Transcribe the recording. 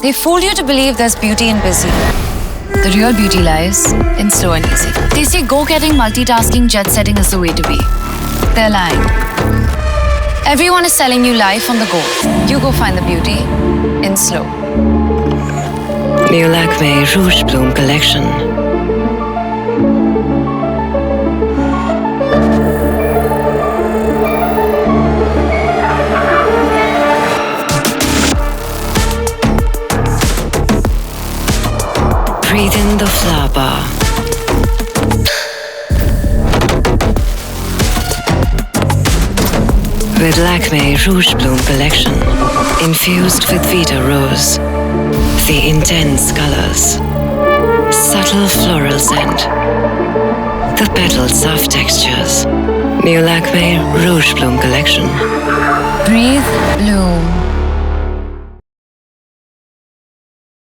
They fool you to believe there's beauty in busy. The real beauty lies in slow and easy. They say go-getting, multitasking, jet-setting is the way to be. They're lying. Everyone is selling you life on the go. You go find the beauty in slow. New Lakme Rouge Bloom collection. Breathe in the flower bar. With Lakme Rouge Bloom collection, infused with Vita Rose, the intense colors, subtle floral scent, the petal soft textures. New Lakme Rouge Bloom collection. Breathe, bloom.